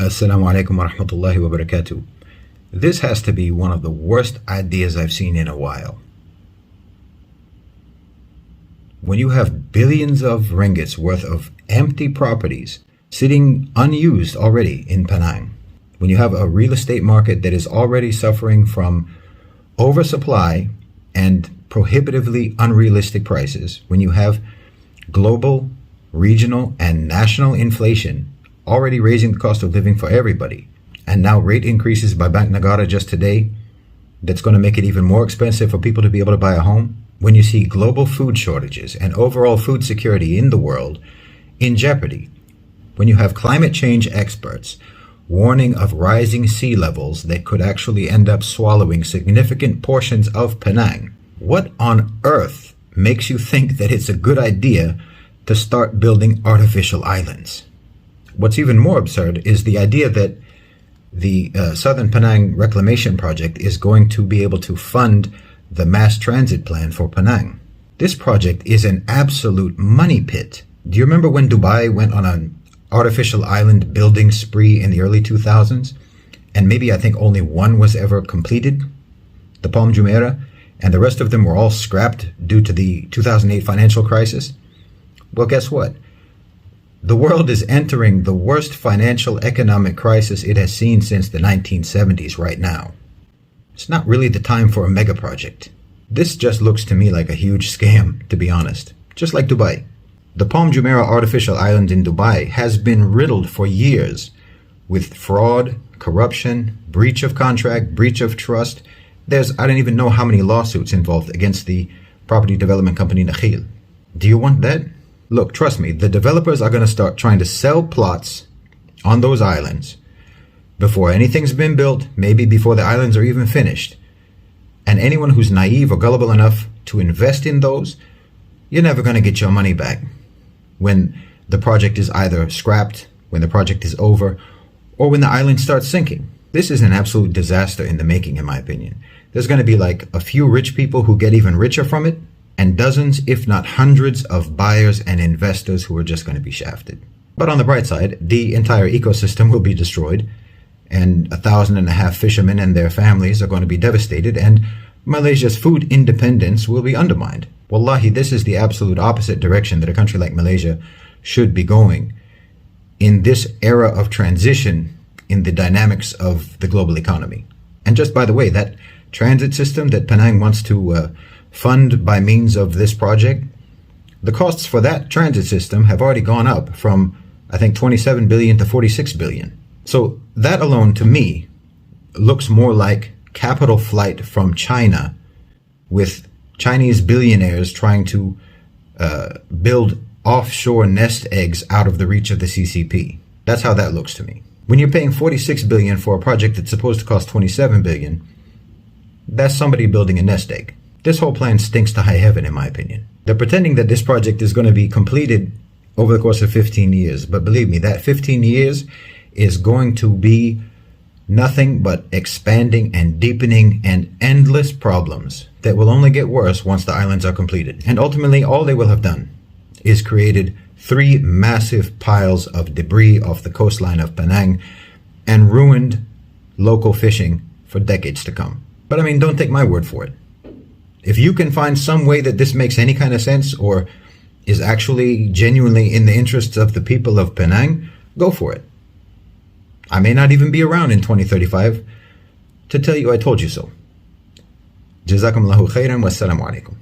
Assalamu alaikum wa rahmatullahi wa barakatuh. This has to be one of the worst ideas I've seen in a while. When you have billions of ringgits worth of empty properties sitting unused already in Penang, when you have a real estate market that is already suffering from oversupply and prohibitively unrealistic prices, when you have global, regional, and national inflation already raising the cost of living for everybody, and now rate increases by Bank Negara just today that's going to make it even more expensive for people to be able to buy a home, when you see global food shortages and overall food security in the world in jeopardy, when you have climate change experts warning of rising sea levels that could actually end up swallowing significant portions of Penang, what on earth makes you think that it's a good idea to start building artificial islands? What's even more absurd is the idea that the Southern Penang Reclamation Project is going to be able to fund the mass transit plan for Penang. This project is an absolute money pit. Do you remember when Dubai went on an artificial island building spree in the early 2000s? And maybe I think only one was ever completed, the Palm Jumeirah, and the rest of them were all scrapped due to the 2008 financial crisis? Well, guess what? The world is entering the worst financial economic crisis it has seen since the 1970s right now. It's not really the time for a mega project. This just looks to me like a huge scam, to be honest. Just like Dubai. The Palm Jumeirah artificial island in Dubai has been riddled for years with fraud, corruption, breach of contract, breach of trust. I don't even know how many lawsuits involved against the property development company Nakheel. Do you want that? Look, trust me, the developers are going to start trying to sell plots on those islands before anything's been built, maybe before the islands are even finished. And anyone who's naive or gullible enough to invest in those, you're never going to get your money back when the project is either scrapped, when the project is over, or when the island starts sinking. This is an absolute disaster in the making, in my opinion. There's going to be like a few rich people who get even richer from it, and dozens, if not hundreds, of buyers and investors who are just going to be shafted. But on the bright side, the entire ecosystem will be destroyed, and 1,500 fishermen and their families are going to be devastated, and Malaysia's food independence will be undermined. Wallahi, this is the absolute opposite direction that a country like Malaysia should be going in this era of transition in the dynamics of the global economy. And just by the way, that transit system that Penang wants to fund by means of this project, the costs for that transit system have already gone up from, I think, 27 billion to 46 billion. So that alone, to me, looks more like capital flight from China, with Chinese billionaires trying to build offshore nest eggs out of the reach of the CCP. That's how that looks to me. When you're paying 46 billion for a project that's supposed to cost 27 billion, that's somebody building a nest egg. This whole plan stinks to high heaven, in my opinion. They're pretending that this project is going to be completed over the course of 15 years. But believe me, that 15 years is going to be nothing but expanding and deepening and endless problems that will only get worse once the islands are completed. And ultimately, all they will have done is created 3 massive piles of debris off the coastline of Penang and ruined local fishing for decades to come. But I mean, don't take my word for it. If you can find some way that this makes any kind of sense or is actually genuinely in the interests of the people of Penang, go for it. I may not even be around in 2035 to tell you I told you so. Jazakumullahu khairan, wassalamu alaikum.